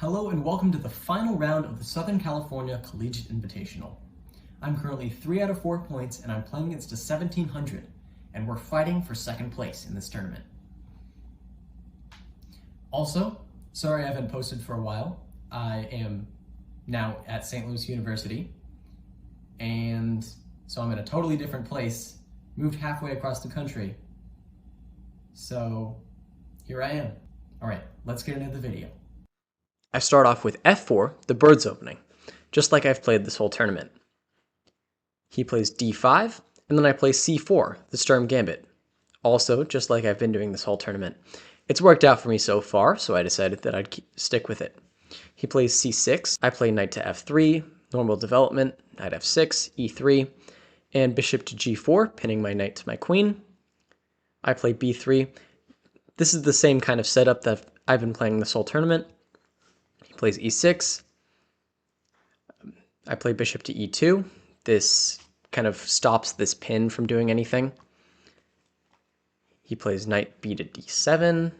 Hello and welcome to the final round of the Southern California Collegiate Invitational. I'm currently 3 out of 4 points and I'm playing against a 1700, and we're fighting for second place in this tournament. Also, sorry I haven't posted for a while. I am now at St. Louis University, and so I'm in a totally different place, moved halfway across the country. So here I am. All right, let's get into the video. I start off with f4, the bird's opening, just like I've played this whole tournament. He plays d5, and then I play c4, the Sturm Gambit, also just like I've been doing this whole tournament. It's worked out for me so far, so I decided that I'd stick with it. He plays c6, I play knight to f3, normal development, knight f6, e3, and bishop to g4, pinning my knight to my queen. I play b3. This is the same kind of setup that I've been playing this whole tournament. He plays e6. I play bishop to e2. This kind of stops this pin from doing anything. He plays knight b to d7.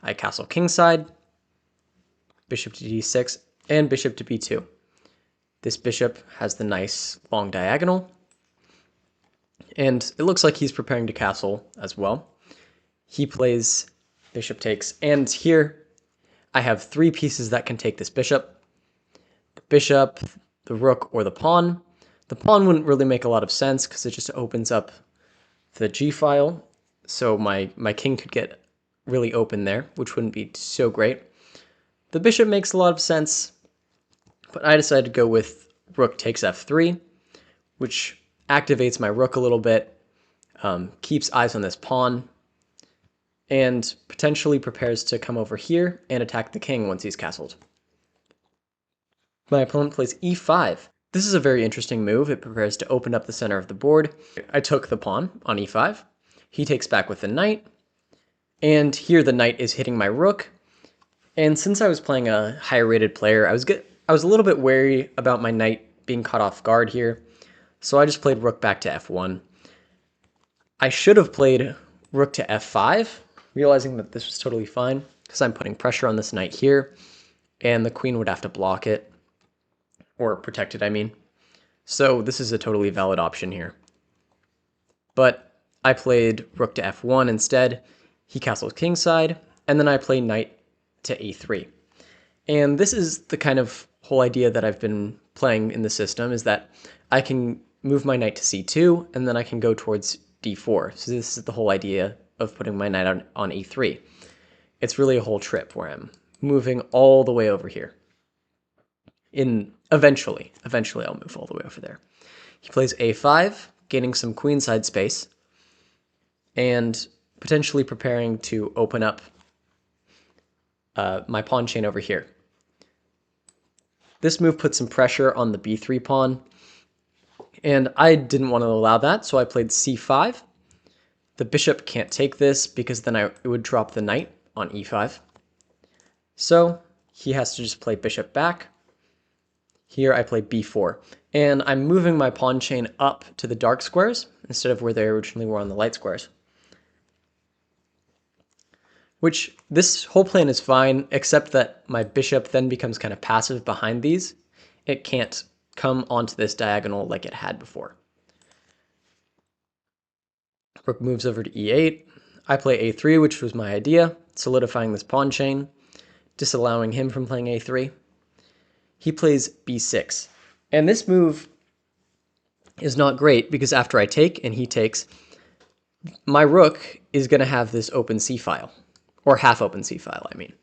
I castle kingside. Bishop to d6 and bishop to b2. This bishop has the nice long diagonal. And it looks like he's preparing to castle as well. He plays bishop takes, and here I have 3 pieces that can take this bishop. The bishop, the rook, or the pawn. The pawn wouldn't really make a lot of sense because it just opens up the g-file, so my king could get really open there, which wouldn't be so great. The bishop makes a lot of sense, but I decided to go with rook takes f3, which activates my rook a little bit, keeps eyes on this pawn, and potentially prepares to come over here and attack the king once he's castled. My opponent plays e5. This is a very interesting move. It prepares to open up the center of the board. I took the pawn on e5. He takes back with the knight, and here the knight is hitting my rook. And since I was playing a higher rated player, I was a little bit wary about my knight being caught off guard here, so I just played rook back to f1. I should have played rook to f5, realizing that this was totally fine because I'm putting pressure on this knight here, and the queen would have to block it, or protect it, I mean. So this is a totally valid option here. But I played rook to f1 instead. He castles kingside, and then I play knight to a3. And this is the kind of whole idea that I've been playing in the system, is that I can move my knight to c2, and then I can go towards d4. So this is the whole idea of putting my knight on e3. It's really a whole trip where I'm moving all the way over here. Eventually I'll move all the way over there. He plays a5, gaining some queenside space, and potentially preparing to open up my pawn chain over here. This move puts some pressure on the b3 pawn, and I didn't want to allow that, so I played c5. The bishop can't take this because then it would drop the knight on e5. So he has to just play bishop back. Here I play b4. And I'm moving my pawn chain up to the dark squares instead of where they originally were on the light squares. Which, this whole plan is fine, except that my bishop then becomes kind of passive behind these. It can't come onto this diagonal like it had before. Rook moves over to e8. I play a3, which was my idea, solidifying this pawn chain, disallowing him from playing a3. He plays b6. And this move is not great because after I take and he takes, my rook is going to have this open c-file, or half open c-file, I mean.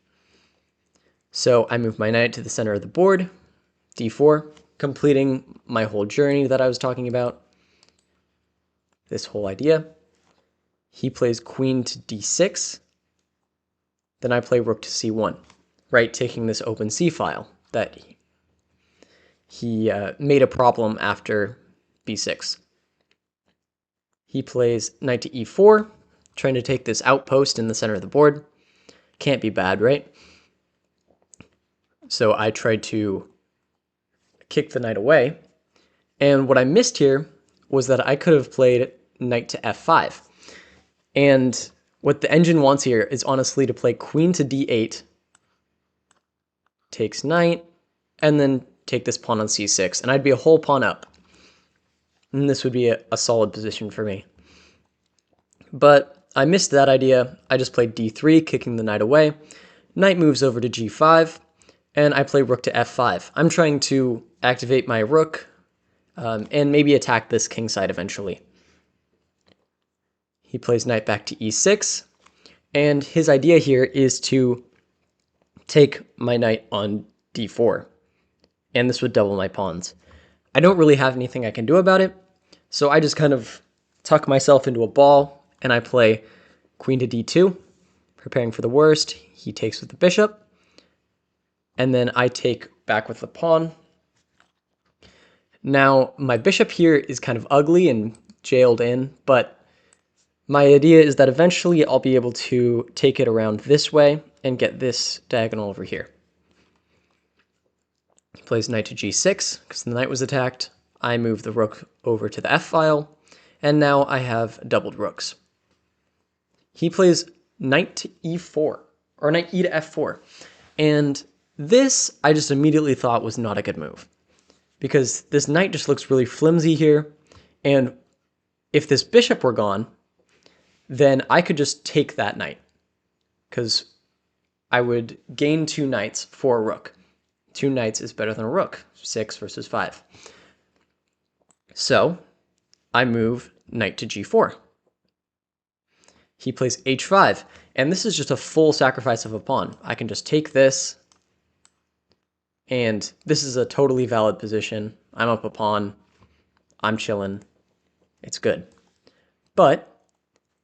So I move my knight to the center of the board, d4, completing my whole journey that I was talking about, this whole idea. He plays queen to d6. Then I play rook to c1, right, taking this open c-file that he made a problem after b6. He plays knight to e4, trying to take this outpost in the center of the board. Can't be bad, right? So I tried to kick the knight away. And what I missed here was that I could have played knight to f5. And what the engine wants here is honestly to play queen to d8 takes knight, and then take this pawn on c6, and I'd be a whole pawn up. And this would be a solid position for me. But I missed that idea. I just played d3, kicking the knight away. Knight moves over to g5, and I play rook to f5. I'm trying to activate my rook and maybe attack this king side eventually. He plays knight back to e6, and his idea here is to take my knight on d4, and this would double my pawns. I don't really have anything I can do about it, so I just kind of tuck myself into a ball, and I play queen to d2, preparing for the worst. He takes with the bishop, and then I take back with the pawn. Now, my bishop here is kind of ugly and jailed in, but my idea is that eventually I'll be able to take it around this way and get this diagonal over here. He plays knight to g6 because the knight was attacked. I move the rook over to the f-file, and now I have doubled rooks. He plays knight to e4, or knight e to f4, and this I just immediately thought was not a good move, because this knight just looks really flimsy here, and if this bishop were gone, then I could just take that knight, because I would gain 2 knights for a rook. 2 knights is better than a rook, 6 versus 5. So I move knight to g4. He plays h5, and this is just a full sacrifice of a pawn. I can just take this, and this is a totally valid position. I'm up a pawn, I'm chilling, it's good. But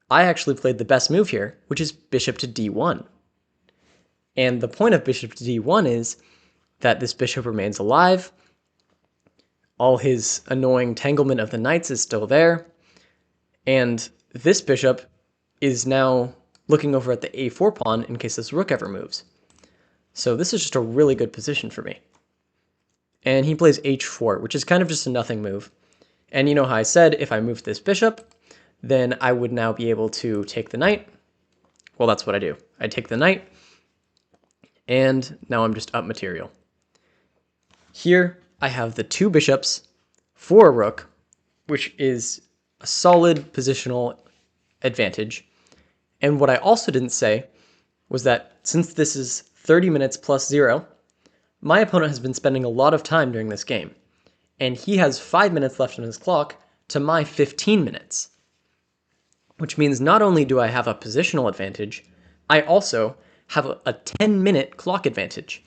I actually played the best move here, which is bishop to d1. And the point of bishop to d1 is that this bishop remains alive, all his annoying tanglement of the knights is still there, and this bishop is now looking over at the a4 pawn in case this rook ever moves. So this is just a really good position for me. And he plays h4, which is kind of just a nothing move. And you know how I said if I moved this bishop, then I would now be able to take the knight. Well, that's what I do. I take the knight, and now I'm just up material. Here I have the 2 bishops for a rook, which is a solid positional advantage. And what I also didn't say was that since this is 30 minutes plus 0, my opponent has been spending a lot of time during this game, and he has 5 minutes left on his clock to my 15 minutes. Which means not only do I have a positional advantage, I also have a 10-minute clock advantage.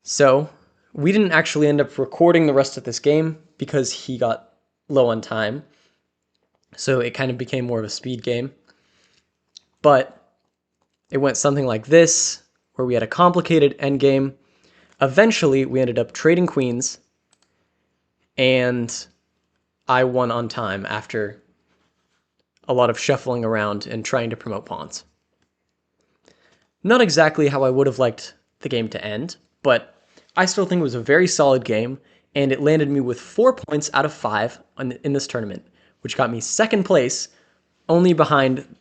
So we didn't actually end up recording the rest of this game because he got low on time. So it kind of became more of a speed game. But it went something like this, where we had a complicated endgame. Eventually, we ended up trading queens, and I won on time after a lot of shuffling around and trying to promote pawns. Not exactly how I would have liked the game to end, but I still think it was a very solid game, and it landed me with 4 points out of 5 in this tournament, which got me 2nd place, only behind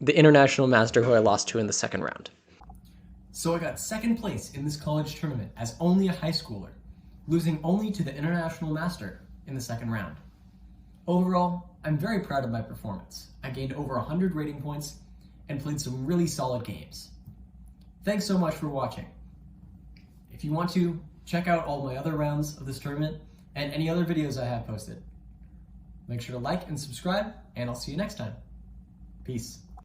the International Master who I lost to in the 2nd round. So I got 2nd place in this college tournament as only a high schooler, losing only to the International Master in the 2nd round. Overall, I'm very proud of my performance. I gained over 100 rating points and played some really solid games. Thanks so much for watching. If you want to, check out all my other rounds of this tournament and any other videos I have posted. Make sure to like and subscribe, and I'll see you next time. Peace.